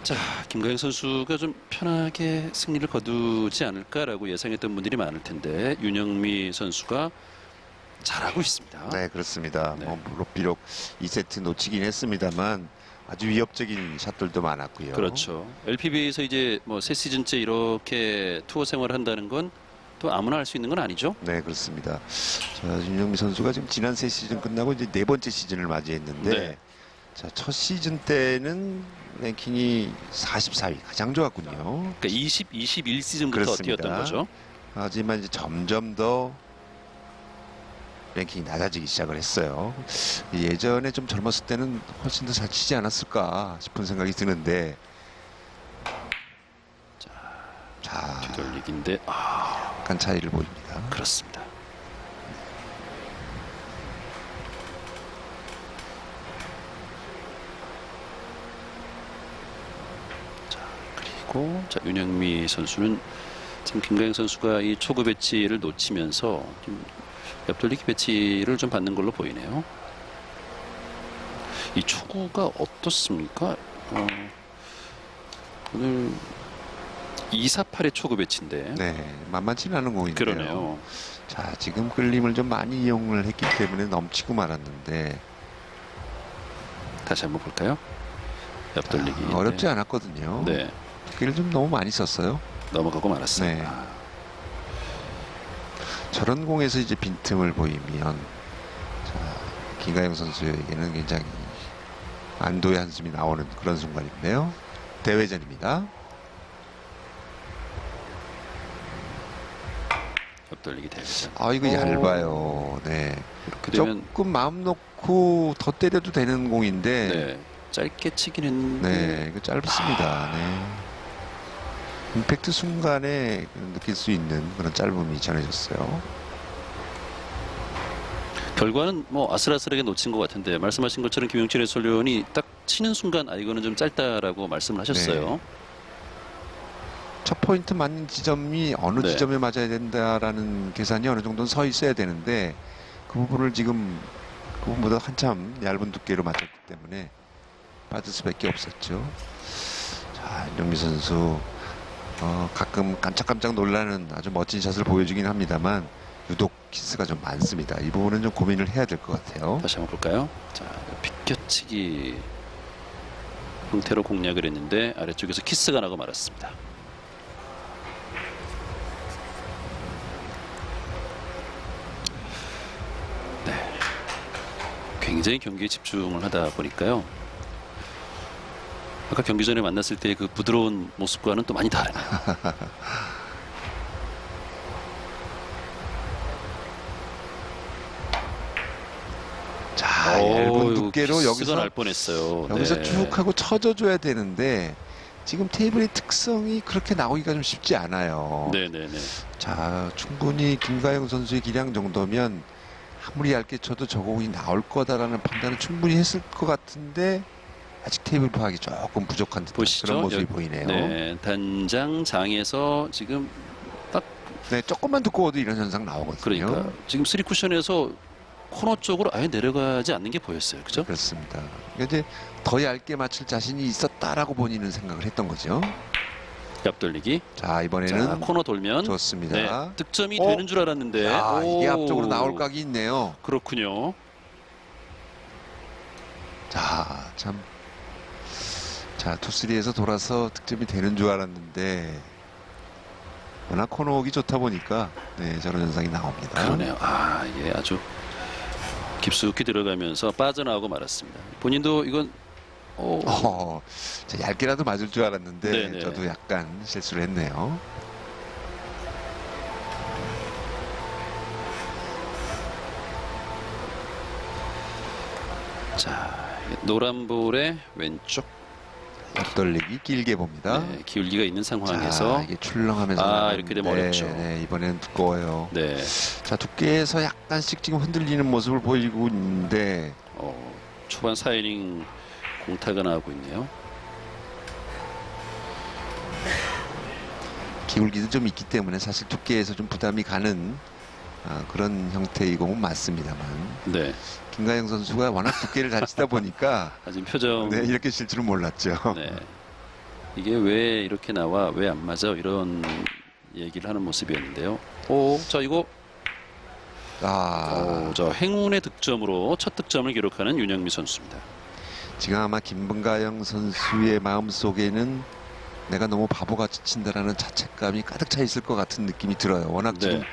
자, 김가영 선수가 좀 편하게 승리를 거두지 않을까라고 예상했던 분들이 많을 텐데 윤영미 선수가 잘하고 있습니다. 네, 그렇습니다. 네. 물론 비록 2세트 놓치긴 했습니다만 아주 위협적인 샷들도 많았고요. 그렇죠. LPBA에서 이제 뭐 새 시즌째 이렇게 투어 생활을 한다는 건 또 아무나 할 수 있는 건 아니죠. 네, 그렇습니다. 자, 윤영미 선수가 지금 지난 새 시즌 끝나고 이제 네 번째 시즌을 맞이했는데 네. 자, 첫 시즌 때는 랭킹이 44위, 가장 좋았군요. 그러니까 21 시즌부터 그렇습니다. 뛰었던 거죠. 하지만 이제 점점 더 랭킹이 낮아지기 시작을 했어요. 예전에 좀 젊었을 때는 훨씬 더 잘 치지 않았을까 싶은 생각이 드는데 자, 뒤돌리기인데 약간 차이를 보입니다. 그렇습니다. 자, 그리고 자, 윤영미 선수는 지금 김가영 선수가 이 초구 배치를 놓치면서 좀 옆돌리기 배치를 좀 받는 걸로 보이네요. 이 초구가 어떻습니까? 오늘 248의 초구 배치인데. 네, 만만치는 않은 공인데요. 그러네요. 자, 지금 끌림을 좀 많이 이용을 했기 때문에 넘치고 말았는데 다시 한번 볼까요? 옆돌리기. 어렵지 않았거든요. 네. 길을 좀 너무 많이 썼어요. 넘어가고 말았습니다. 네. 저런 공에서 이제 빈틈을 보이면 자, 김가영 선수에게는 굉장히 안도의 한숨이 나오는 그런 순간인데요. 대회전입니다. 옆돌리기 대회전. 이거 얇아요. 네. 그렇게 되면 조금 마음 놓고 더 때려도 되는 공인데 네, 짧게 치긴 했는데 네, 이거 짧습니다. 네. 임팩트 순간에 느낄 수 있는 그런 짧음이 전해졌어요. 결과는 뭐 아슬아슬하게 놓친 것 같은데 말씀하신 것처럼 김용철 해설위원이 딱 치는 순간 이거는 좀 짧다라고 말씀을 하셨어요. 네. 첫 포인트 맞는 지점이 어느 네. 지점에 맞아야 된다라는 계산이 어느 정도는 서 있어야 되는데 그 부분을 지금 그분보다 한참 얇은 두께로 맞췄기 때문에 빠질 수밖에 없었죠. 자, 윤영미 선수 가끔 깜짝깜짝 놀라는 아주 멋진 샷을 보여주긴 합니다만 유독 키스가 좀 많습니다. 이 부분은 좀 고민을 해야 될 것 같아요. 다시 한번 볼까요? 자, 비껴치기 형태로 공략을 했는데 아래쪽에서 키스가 나고 말았습니다. 네, 굉장히 경기에 집중을 하다 보니까요. 아까 경기 전에 만났을 때 그 부드러운 모습과는 또 많이 다르네요. 자, 얇은 두께로 여기서 날 뻔했어요. 여기서 네. 쭉 하고 쳐줘줘야 되는데 지금 테이블의 특성이 그렇게 나오기가 좀 쉽지 않아요. 네네네. 자, 충분히 김가영 선수의 기량 정도면 아무리 얇게 쳐도 저 공이 나올 거다라는 판단은 충분히 했을 것 같은데 아직 테이블 파악이 조금 부족한 듯한 보시죠. 그런 모습이 보이네요. 네, 단장장에서 지금 딱 네, 조금만 두꺼워도 이런 현상 나오거든요. 그러니까 지금 3쿠션에서 코너 쪽으로 아예 내려가지 않는 게 보였어요. 그죠? 그렇습니다. 그러니까 이제 더 얇게 맞출 자신이 있었다라고 본인은 생각을 했던 거죠. 옆돌리기. 자, 이번에는 자, 코너 돌면 좋습니다. 네, 득점이 되는 줄 알았는데 이게 오, 앞쪽으로 나올 각이 있네요. 그렇군요. 자, 참. 자, 투쓰리에서 돌아서 득점이 되는 줄 알았는데 워낙 코너웍이 좋다 보니까 네, 저런 현상이 나옵니다. 그러네요. 예, 아주 깊숙이 들어가면서 빠져나오고 말았습니다. 본인도 이건 자, 얇게라도 맞을 줄 알았는데 네네. 저도 약간 실수를 했네요. 자, 노란 볼의 왼쪽 옆돌리기 길게 봅니다. 네, 기울기가 있는 상황에서 자, 이게 출렁하면서 이렇게 되면 어렵죠. 네, 이번엔 두꺼워요. 네, 자, 두께에서 약간씩 지금 흔들리는 모습을 보이고 있는데 초반 4이닝 공타가 나오고 있네요. 기울기도 좀 있기 때문에 사실 두께에서 좀 부담이 가는 그런 형태의 공은 맞습니다만 네, 김가영 선수가 워낙 두께를 잘 치다 보니까 지금 표정. 네, 이렇게 칠 줄은 몰랐죠. 네. 이게 왜 이렇게 나와, 왜 안 맞아, 이런 얘기를 하는 모습이었는데요. 오, 자 이거 저 행운의 득점으로 첫 득점을 기록하는 윤영미 선수입니다. 지금 아마 김bun가영 선수의 마음 속에는 내가 너무 바보같이 친다라는 자책감이 가득 차 있을 것 같은 느낌이 들어요. 워낙 지금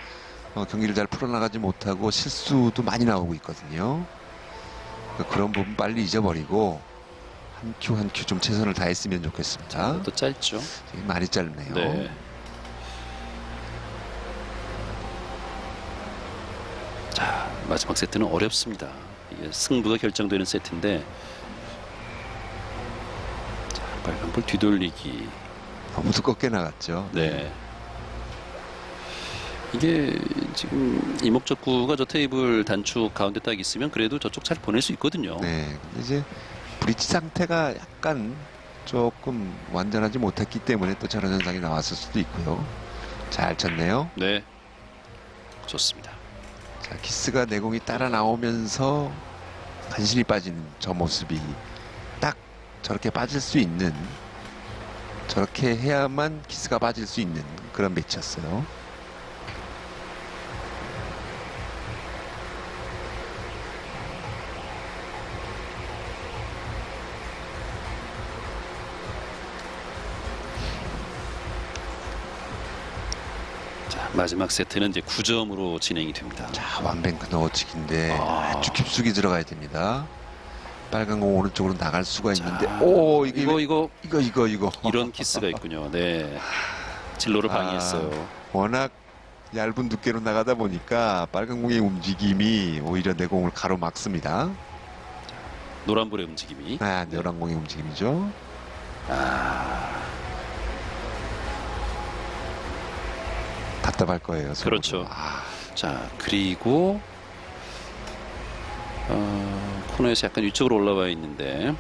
경기를 잘 풀어나가지 못하고 실수도 많이 나오고 있거든요. 그러니까 그런 부분 빨리 잊어버리고 한 큐 한 큐 좀 최선을 다했으면 좋겠습니다. 또 짧죠. 되게 많이 짧네요. 네. 자, 마지막 세트는 어렵습니다. 이게 승부가 결정되는 세트인데, 자, 빨간볼 뒤돌리기. 너무 두껍게 나갔죠. 네. 이게 지금 이목적구가 저 테이블 단축 가운데 딱 있으면 그래도 저쪽 잘 보낼 수 있거든요. 네. 근데 이제 브릿지 상태가 약간 조금 완전하지 못했기 때문에 또 저런 현상이 나왔을 수도 있고요. 잘 쳤네요. 네. 좋습니다. 자, 키스가 내공이 따라 나오면서 간신히 빠지는 저 모습이 딱 저렇게 빠질 수 있는, 저렇게 해야만 키스가 빠질 수 있는 그런 매치였어요. 자, 마지막 세트는 이제 9점으로 진행이 됩니다. 자, 완뱅크 넣어치기인데 아주 깊숙이 들어가야 됩니다. 빨간 공 오른쪽으로 나갈 수가 있는데, 오, 이거 이거 이런 키스가 있군요. 네. 진로를 방해했어요. 워낙 얇은 두께로 나가다 보니까 빨간 공의 움직임이 오히려 내 공을 가로막습니다. 노란불의 움직임이. 노란 공의 움직임이죠. 답답할 거예요. 속으로. 그렇죠. 자, 그리고 코너에서 약간 위쪽으로 올라와 있는데,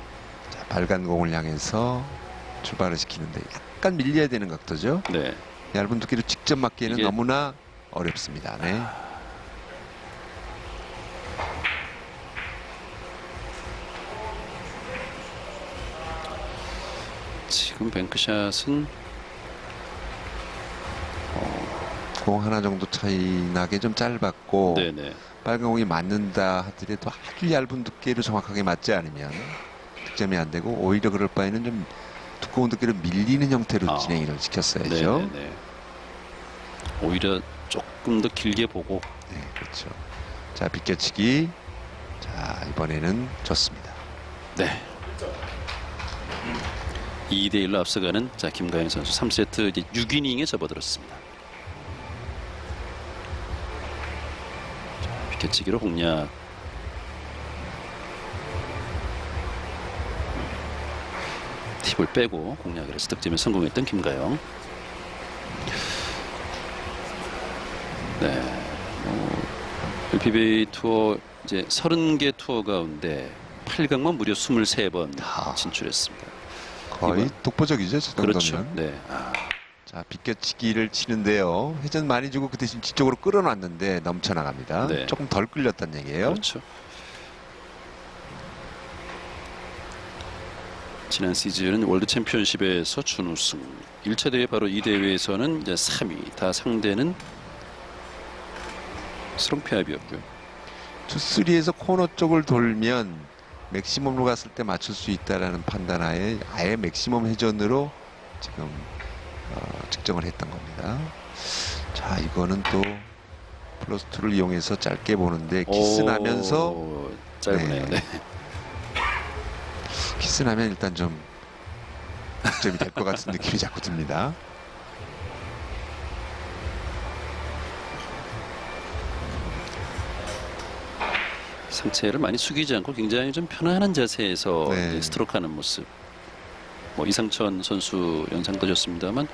자, 빨간 공을 향해서 출발을 시키는데 약간 밀려야 되는 각도죠. 네. 얇은 두께로 직접 맞기에는 이게- 너무나 어렵습니다. 네. 지금 뱅크샷은 공 하나 정도 차이 나게 좀 짧았고, 네네. 빨간 공이 맞는다 하더라도 아주 얇은 두께로 정확하게 맞지 않으면 득점이 안 되고, 오히려 그럴 바에는 좀 두꺼운 두께로 밀리는 형태로 진행을 시켰어야죠. 네네네. 오히려 조금 더 길게 보고. 네, 그렇죠. 자, 비껴치기. 자, 이번에는 좋습니다. 네. 2대1로 앞서가는 자 김가영 선수 3세트 이제 6이닝에 접어들었습니다. 자, 비켜치기로 공략. 팁을 빼고 공략을 해서 득점에 성공했던 김가영. 네. LPBA 투어 이제 30개 투어 가운데 8강만 무려 23번 진출했습니다. 거의 독보적이죠, 저 정도면. 그렇죠. 네. 자, 비껴치기를 치는데요. 회전 많이 주고 그 대신 뒤쪽으로 끌어놨는데 넘쳐나갑니다. 네. 조금 덜 끌렸다는 얘기예요. 그렇죠. 지난 시즌 월드 챔피언십에서 준우승, 1차 대회 바로 이 대회에서는 이제 3위, 다 상대는 스롱피압이었고요. 투3에서 코너 쪽을 돌면 맥시멈으로 갔을 때 맞출 수 있다라는 판단하에 아예 맥시멈 회전으로 지금 측정을 했던 겁니다. 자, 이거는 또 플러스2를 이용해서 짧게 보는데 키스 나면서 짧네요. 네. 키스 나면 일단 좀 득점이 될 것 같은 느낌이 자꾸 듭니다. 상체를 많이 숙이지 않고 굉장히 좀 편안한 자세에서 네. 스트로크하는 모습. 뭐 이상천 선수 영상도 좋습니다만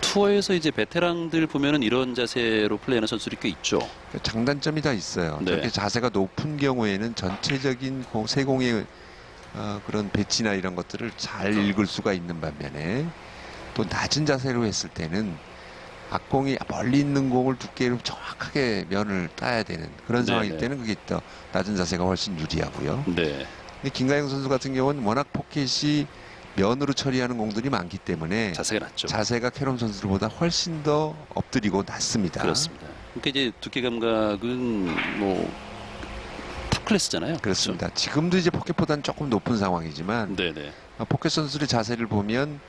투어에서 이제 베테랑들 보면은 이런 자세로 플레이하는 선수들이 꽤 있죠. 장단점이 다 있어요. 네. 저렇게 자세가 높은 경우에는 전체적인 세공의 그런 배치나 이런 것들을 잘 읽을 수가 있는 반면에 또 낮은 자세로 했을 때는 앞공이 멀리 있는 공을 두께로 정확하게 면을 따야 되는 그런 상황일 때는 그게 더 낮은 자세가 훨씬 유리하고요. 네. 근데 김가영 선수 같은 경우는 워낙 포켓이 면으로 처리하는 공들이 많기 때문에 자세가 낮죠. 자세가 캐럼 선수들보다 훨씬 더 엎드리고 낮습니다. 그렇습니다. 그러니까 이제 두께 감각은 뭐 탑 클래스잖아요. 그렇습니다. 지금도 이제 포켓보다는 조금 높은 상황이지만 네네. 포켓 선수들의 자세를 보면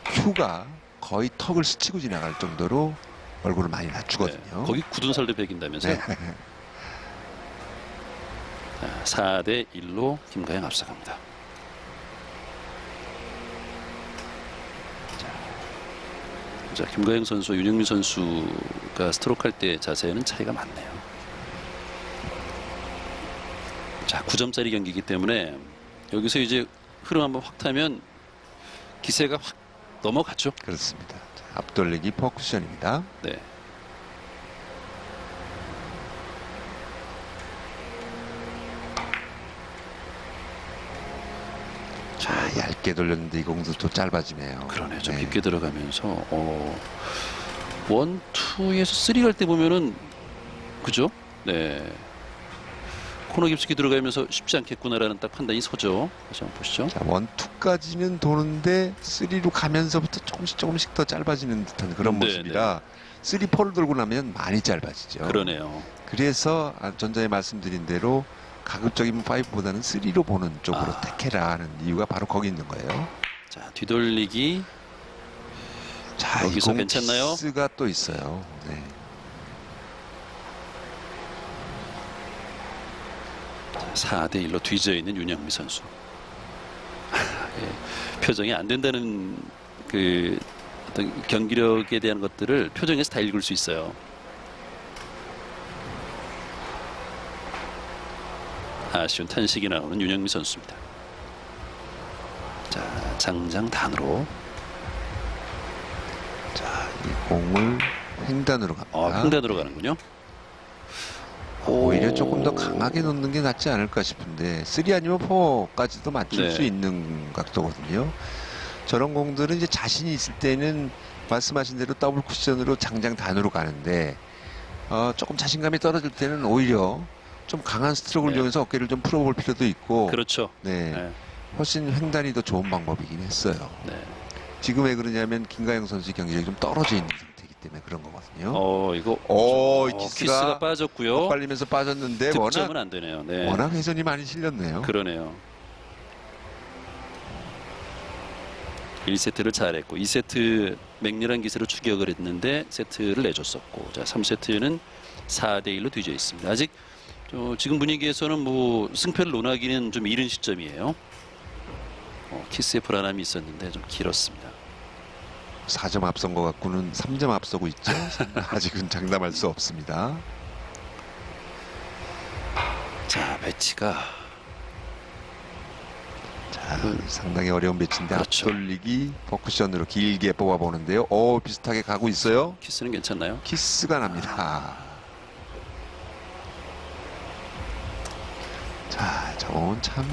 큐가 거의 턱을 스치고 지나갈 정도로 얼굴을 많이 낮추거든요. 네. 거기 굳은 살도 배긴다면서요. 네. 4대 1로 김가영 앞서갑니다. 자, 김가영 선수와 윤영민 선수가 스트로크 할 때 자세는 차이가 많네요. 자, 9점짜리 경기이기 때문에 여기서 이제 흐름 한번 확 타면 기세가 확 넘어가죠. 그렇습니다. 자, 앞돌리기 퍼쿠션입니다. 네. 자, 얇게 돌렸는데 이 공도 또 짧아지네요. 그러네요. 좀 네. 깊게 들어가면서 원, 투에서 쓰리 갈 때 보면은 그죠? 네. 코너 깊숙이 들어가면서 쉽지 않겠구나라는 딱 판단이 서죠. 다시 한번 보시죠. 자, 원투까지는 도는데 쓰리로 가면서부터 조금씩 더 짧아지는 듯한 그런 네, 모습이라 쓰리 포를 돌고 나면 많이 짧아지죠. 그러네요. 그래서 전자에 말씀드린 대로 가급적이면 5보다는 3로 보는 쪽으로 아. 택해라 하는 이유가 바로 거기 있는 거예요. 자, 뒤돌리기. 자, 여기서 이공 괜찮나요? 키스가 또 있어요. 네. 4대 1로 뒤져 있는 윤영미 선수. 예, 표정이 안 된다는 그 어떤 경기력에 대한 것들을 표정에서 다 읽을 수 있어요. 아쉬운 탄식이 나오는 윤영미 선수입니다. 자, 장장단으로. 자, 이 공을 횡단으로 갑니다. 횡단으로 가는군요. 오히려 조금 더 강하게 놓는 게 낫지 않을까 싶은데 3 아니면 4까지도 맞출 네. 수 있는 각도거든요. 저런 공들은 이제 자신이 있을 때는 말씀하신 대로 더블 쿠션으로 장장단으로 가는데 조금 자신감이 떨어질 때는 오히려 좀 강한 스트로크를 네. 이용해서 어깨를 좀 풀어볼 필요도 있고 그렇죠. 네, 네. 훨씬 횡단이 더 좋은 방법이긴 했어요. 네. 지금 왜 그러냐면 김가영 선수의 경기력이 좀 떨어져 있는 상태이기 때문에 그런 거거든요. 이거 키스가 빠졌고요. 빨리면서 빠졌는데 득점은 안 되네요. 네. 워낙 회전이 많이 실렸네요. 그러네요. 1세트를 잘했고 2세트 맹렬한 기세로 추격을 했는데 세트를 내줬었고 자 3세트는 4대 1로 뒤져 있습니다. 아직 지금 분위기에서는 뭐 승패를 논하기는 좀 이른 시점이에요. 키스의 불안함이 있었는데 좀 길었습니다. 4점 앞선 것 같고는 3점 앞서고 있죠. 아직은 장담할 수 없습니다. 자 배치가 자, 상당히 어려운 배치인데 그렇죠. 앞돌리기 퍼쿠션으로 길게 뽑아보는데요. 비슷하게 가고 있어요. 키스는 괜찮나요? 키스가 납니다. 자, 저건 참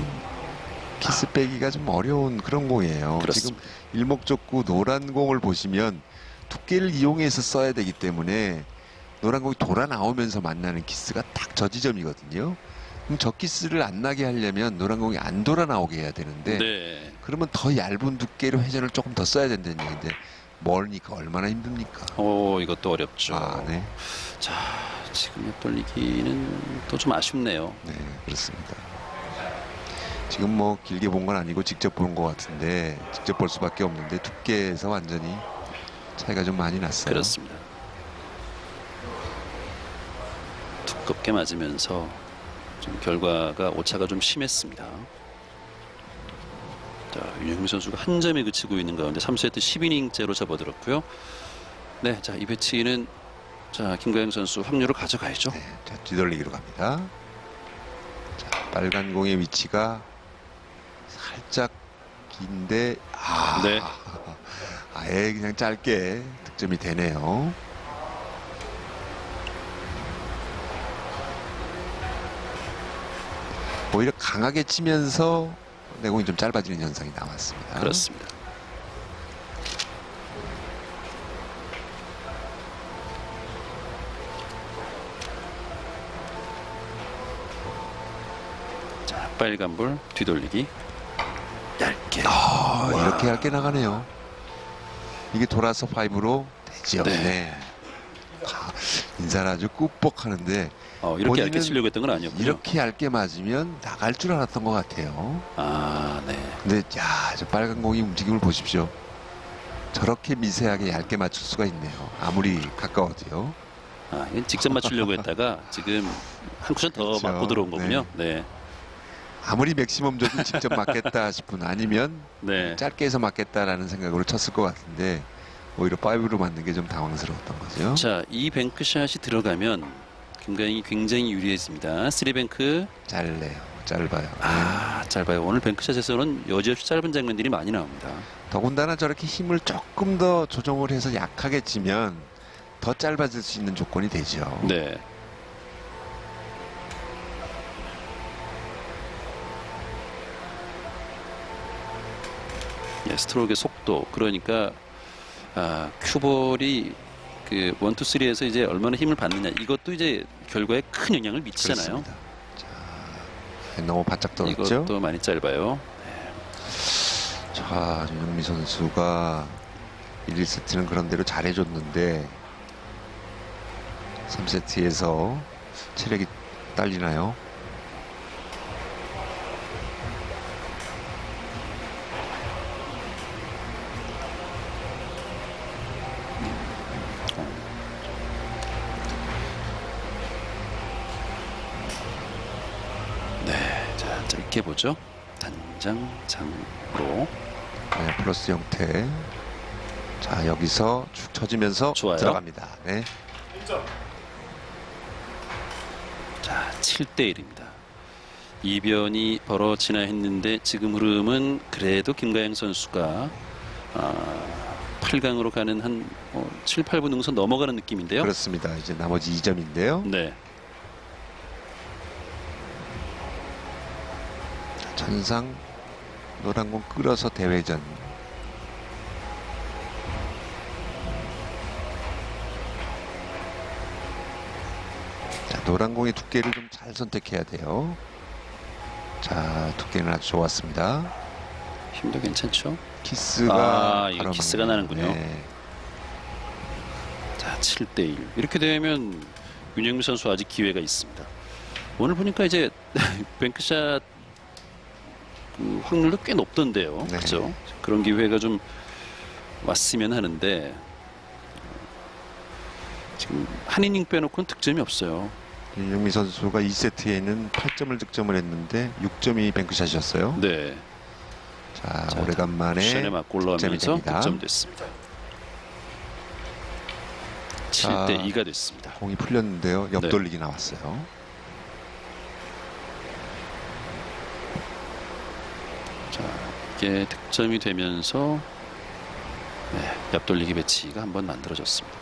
키스 빼기가 좀 어려운 그런 공이에요. 그렇습니다. 지금 일목적구 노란 공을 보시면 두께를 이용해서 써야 되기 때문에 노란 공이 돌아 나오면서 만나는 키스가 딱 저 지점이거든요. 그럼 저 키스를 안 나게 하려면 노란 공이 안 돌아 나오게 해야 되는데 네. 그러면 더 얇은 두께로 회전을 조금 더 써야 된다는 얘기인데 멀니까 얼마나 힘듭니까? 이것도 어렵죠. 네. 자 지금 옆돌리기는 또 좀 아쉽네요. 네, 그렇습니다. 지금 뭐 길게 본 건 아니고 직접 보는 것 같은데 직접 볼 수밖에 없는데 두께에서 완전히 차이가 좀 많이 났어요. 그렇습니다. 두껍게 맞으면서 좀 결과가 오차가 좀 심했습니다. 자, 윤영미 선수가 한 점에 그치고 있는 가운데 3세트 10이닝째로 접어들었고요. 네, 자, 이 배치는 자, 김가영 선수 확률을 가져가야죠. 네, 자, 뒤돌리기로 갑니다. 자, 빨간 공의 위치가 살짝 긴데 네. 아예 그냥 짧게 득점이 되네요. 오히려 강하게 치면서 내공이 좀 짧아지는 현상이 나왔습니다. 그렇습니다. 자, 빨간볼 뒤돌리기 얇게. 이렇게 얇게 나가네요. 이게 돌아서 5로 되죠. 네. 네. 인사를 아주 꾹뻑하는데 이렇게 본인은 얇게 치려고 했던 건 아니었군요. 이렇게 얇게 맞으면 나갈 줄 알았던 것 같아요. 아, 네. 근데 야, 저 빨간 공이 움직임을 보십시오. 저렇게 미세하게 얇게 맞출 수가 있네요. 아무리 가까워도요. 이건 직접 맞추려고 했다가 지금 한 쿠션 더 그렇죠. 맞고 들어온 거군요. 네. 아무리 맥시멈 줘도 직접 맞겠다 싶은, 아니면 네. 짧게 해서 맞겠다라는 생각으로 쳤을 것 같은데 오히려 5로 맞는 게 좀 당황스러웠던 거죠. 자, 이 뱅크샷이 들어가면 김가영이 굉장히 유리했습니다. 3뱅크. 짧네요. 짧아요. 짧아요. 오늘 뱅크샷에서는 여지없이 짧은 장면들이 많이 나옵니다. 더군다나 저렇게 힘을 조금 더 조정을 해서 약하게 치면 더 짧아질 수 있는 조건이 되죠. 네. 스트로크의 속도, 그러니까 큐볼이 그 1, 2, 3에서 이제 얼마나 힘을 받느냐, 이것도 이제 결과에 큰 영향을 미치잖아요. 그렇습니다. 자, 너무 바짝 떨어졌죠. 이것도 많이 짧아요. 자, 윤영미 선수가 1, 2세트는 그런 대로 잘해줬는데 3세트에서 체력이 딸리나요? 자, 짧게 보죠. 단장 장으로. 네, 플러스 형태. 자, 여기서 축 쳐지면서 좋아요. 들어갑니다. 네. 자, 7대1입니다. 이변이 벌어지나 했는데 지금 흐름은 그래도 김가영 선수가 8강으로 가는 한 7, 8분 능선 넘어가는 느낌인데요. 그렇습니다. 이제 나머지 2점인데요. 네. 천상 노란 공 끌어서 대회전. 자, 노란 공의 두께를 좀 잘 선택해야 돼요. 자, 두께는 아주 좋았습니다. 힘도 괜찮죠? 키스가 이거 바로 키스가 맞네요. 나는군요. 네. 자, 7대1. 이렇게 되면 윤영미 선수 아직 기회가 있습니다. 오늘 보니까 이제 뱅크샷 그 확률도 꽤 높던데요. 네. 그렇죠? 그런 기회가 좀 왔으면 하는데 지금 한 이닝 빼놓고는 득점이 없어요. 윤영미 선수가 2세트에는 8점을 득점을 했는데 6점이 뱅크샷이었어요. 네. 자, 자, 오래간만에 쿠션에 맞고 득점이 올라오면서 됩니다. 득점됐습니다. 7대2가 됐습니다. 공이 풀렸는데요. 네. 옆돌리기 나왔어요. 자, 이게 득점이 되면서 옆돌리기 배치가 한번 만들어졌습니다.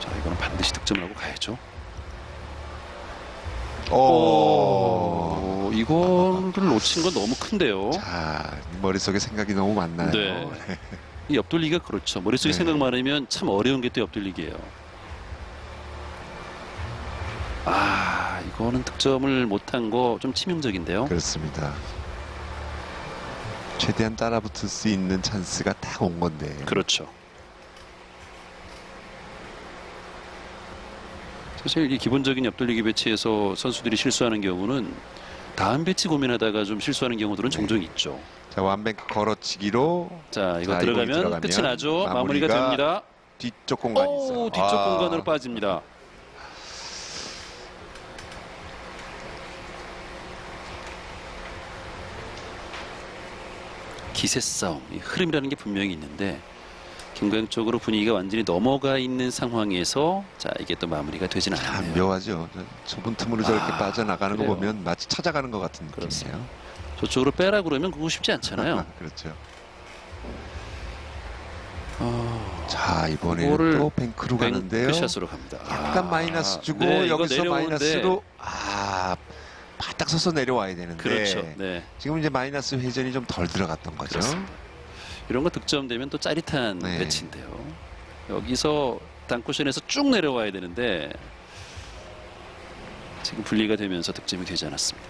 자, 이거는 반드시 득점을 하고 가야죠. 이거를 놓친 건 너무 큰데요. 자, 머릿속에 생각이 너무 많나요? 네. 이 옆돌리기가 그렇죠. 머릿속에 네. 생각 많으면 참 어려운 게 또 옆돌리기예요. 이거는 득점을 못한 거 좀 치명적인데요. 그렇습니다. 최대한 따라붙을 수 있는 찬스가 딱 온 건데. 그렇죠. 사실 이 기본적인 옆돌리기 배치에서 선수들이 실수하는 경우는 다음 배치 고민하다가 좀 실수하는 경우들은 종종 있죠. 자, 완뱅크 걸어치기로 자, 이거 자, 들어가면 이번에 끝이 나죠. 마무리가 마무리가 됩니다. 뒤쪽 공간이 있어요. 뒤쪽 공간으로 빠집니다. 기세 싸움, 이 흐름이라는 게 분명히 있는데 김가영 쪽으로 분위기가 완전히 넘어가 있는 상황에서 자, 이게 또 마무리가 되진 참 않네요. 묘하죠. 좁은 틈으로 저렇게 빠져나가는 그래요. 거 보면 마치 찾아가는 것 같은 그렇습니다. 느낌이에요. 저쪽으로 빼라 그러면 그거 쉽지 않잖아요. 그렇죠. 어, 자, 이번에는 이거를 또 뱅크로 가는데요. 뱅크샷으로 갑니다. 약간 마이너스 주고 네, 이거 여기서 내려오는데. 마이너스로 바짝 서서 내려와야 되는데 그렇죠. 네. 지금 이제 마이너스 회전이 좀 덜 들어갔던 거죠. 그렇습니다. 이런 거 득점되면 또 짜릿한 네. 매치인데요. 여기서 단쿠션에서 쭉 내려와야 되는데 지금 분리가 되면서 득점이 되지 않았습니다.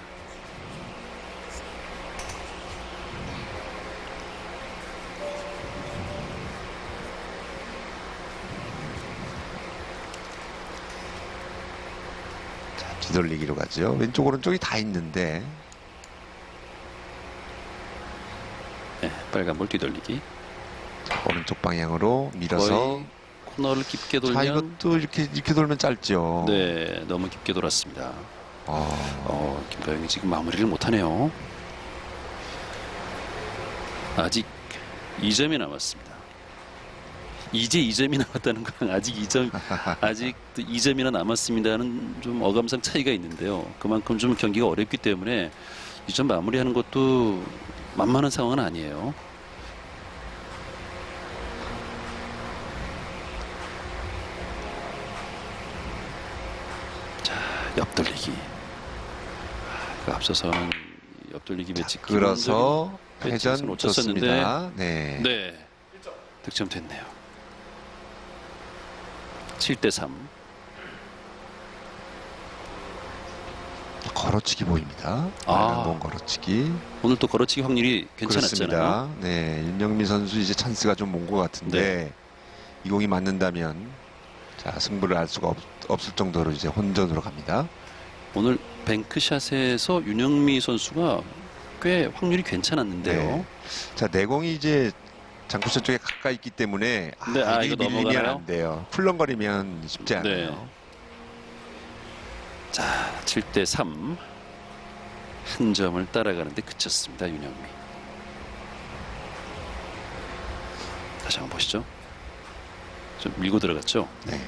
뒤돌리기로 가죠. 왼쪽 오른쪽이 다 있는데 네, 빨간 볼 뒤돌리기. 오른쪽 방향으로 밀어서 거의 코너를 깊게 자, 돌면 이것도 이렇게 돌면 짧죠. 네, 너무 깊게 돌았습니다. 김가영이 지금 마무리를 못하네요. 아직 2점이 남았습니다. 이제 2점이 남았다는 건 아직 2점이나 남았습니다는 좀 어감상 차이가 있는데요. 그만큼 좀 경기가 어렵기 때문에 2점 마무리하는 것도 만만한 상황은 아니에요. 자, 옆돌리기. 앞서서는 옆돌리기 매치 끌어서 배치에서 회전 놓쳤었는데 좋습니다. 네. 네, 득점 됐네요. 7대3. 걸어치기 보입니다. 아. 공 걸어치기. 오늘 또 걸어치기 확률이 괜찮았잖아요. 그렇습니다. 네, 윤영미 선수 이제 찬스가 좀 온 것 같은데 네. 이 공이 맞는다면 자 승부를 알 수가 없을 정도로 이제 혼전으로 갑니다. 오늘 뱅크샷에서 윤영미 선수가 꽤 확률이 괜찮았는데요. 네. 자 내공이 이제 장쿠션 쪽에 가까이 있기 때문에 네, 이게 이거 밀리면 넘어가나요? 안 돼요. 풀렁거리면 쉽지 않아요. 네. 자, 7대3. 한 점을 따라가는데 그쳤습니다. 윤영미. 다시 한번 보시죠. 좀 밀고 들어갔죠? 네.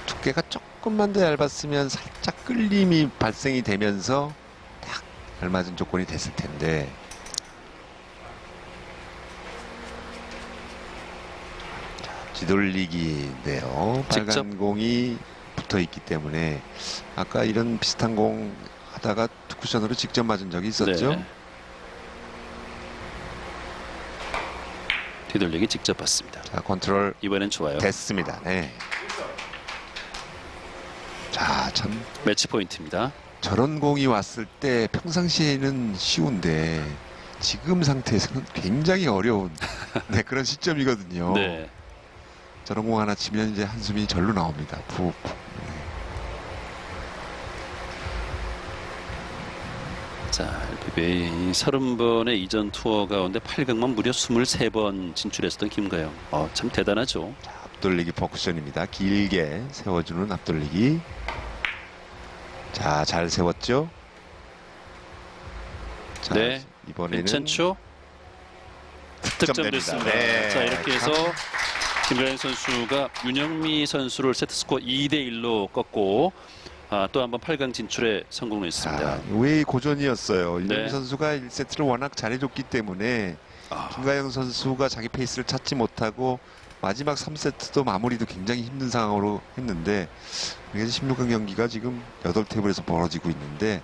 두께가 조금만 더 얇았으면 살짝 끌림이 발생이 되면서 딱 알맞은 조건이 됐을 텐데 자, 뒤돌리기인데요. 빨간 직접. 공이 붙어 있기 때문에 아까 이런 비슷한 공 하다가 투쿠션으로 직접 맞은 적이 있었죠. 네. 뒤돌리기 직접 봤습니다. 자 컨트롤 이번엔 좋아요. 됐습니다. 네. 자, 참 매치 포인트입니다. 저런 공이 왔을 때 평상시에는 쉬운데 지금 상태에서는 굉장히 어려운 네, 그런 시점이거든요. 네. 저런 공 하나 치면 이제 한숨이 절로 나옵니다. 푹. 자, LPBA 30번의 이전 투어 가운데 8강만 무려 23번 진출했었던 김가영. 참 대단하죠. 자, 앞돌리기 퍼쿠션입니다. 길게 세워주는 앞돌리기. 자, 잘 세웠죠? 자, 네, 이번에는 괜찮죠? 득점 됐습니다. 네, 자, 이렇게 해서 참. 김가영 선수가 윤영미 선수를 세트스코어 2대1로 꺾고 또 한 번 8강 진출에 성공했습니다. 자, 왜 고전이었어요. 윤영미 네. 선수가 1세트를 워낙 잘해줬기 때문에 김가영 선수가 자기 페이스를 찾지 못하고 마지막 3세트도 마무리도 굉장히 힘든 상황으로 했는데 그래서 16강 경기가 지금 8테이블에서 벌어지고 있는데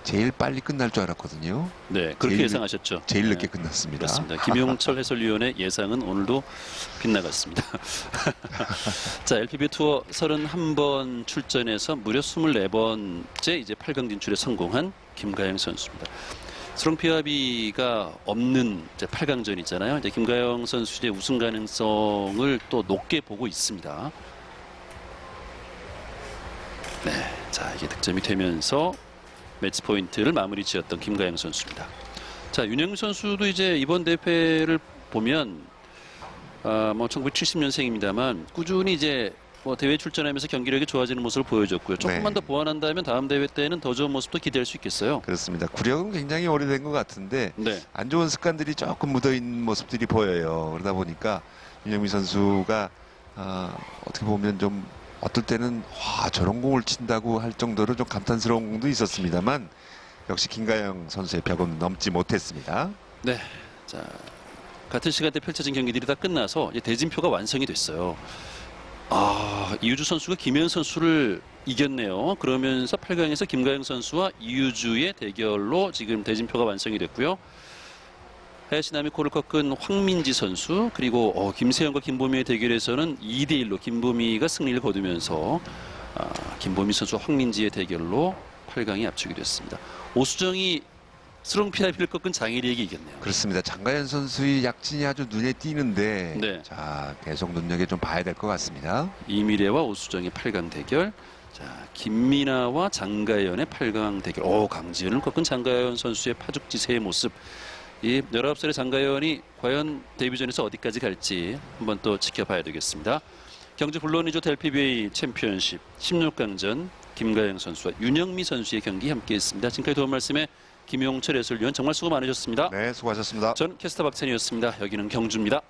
제일 빨리 끝날 줄 알았거든요. 네, 그렇게 제일 예상하셨죠. 제일 네, 늦게 끝났습니다. 그렇습니다. 김용철 해설위원의 예상은 오늘도 빗나갔습니다. 자, LPBA 투어 31번 출전해서 무려 24번째 이제 8강 진출에 성공한 김가영 선수입니다. 스롱피아비가 없는 이제 8강전이잖아요. 이제 김가영 선수의 우승 가능성을 또 높게 보고 있습니다. 네, 자 이게 득점이 되면서 매치 포인트를 마무리 지었던 김가영 선수입니다. 자, 윤영미 선수도 이제 이번 대회를 보면 뭐 1970년생입니다만 꾸준히 이제 뭐 대회 출전하면서 경기력이 좋아지는 모습을 보여줬고요. 조금만 네. 더 보완한다면 다음 대회 때는 더 좋은 모습도 기대할 수 있겠어요. 그렇습니다. 구력은 굉장히 오래된 것 같은데 네, 안 좋은 습관들이 조금 묻어있는 모습들이 보여요. 그러다 보니까 윤영미 선수가 어떻게 보면 좀 어떨 때는 와 저런 공을 친다고 할 정도로 좀 감탄스러운 공도 있었습니다만 역시 김가영 선수의 벽은 넘지 못했습니다. 네. 자, 같은 시간대 펼쳐진 경기들이 다 끝나서 이제 대진표가 완성이 됐어요. 이유주 선수가 김현 선수를 이겼네요. 그러면서 8강에서 김가영 선수와 이유주의 대결로 지금 대진표가 완성이 됐고요. 하야시나미 코를 꺾은 황민지 선수 그리고 김세현과 김보미의 대결에서는 2대1로 김보미가 승리를 거두면서 김보미 선수와 황민지의 대결로 8강에 압축이 됐습니다. 오수정이 스롱피아비를 꺾은 장혜리에게 이겼네요. 그렇습니다. 장가연 선수의 약진이 아주 눈에 띄는데 네. 자 계속 눈여겨 좀 봐야 될 것 같습니다. 이미래와 오수정의 8강 대결. 자, 김민아와 장가연의 8강 대결. 강지현을 꺾은 장가연 선수의 파죽지세의 모습. 이 19살의 장가연이 과연 데뷔전에서 어디까지 갈지 한번 또 지켜봐야 되겠습니다. 경주 블루니조 LPBA 챔피언십 16강전 김가영 선수와 윤영미 선수의 경기 함께했습니다. 지금까지 도움 말씀에 김용철 해설위원 정말 수고 많으셨습니다. 네, 수고하셨습니다. 전 캐스터 박찬희였습니다. 여기는 경주입니다.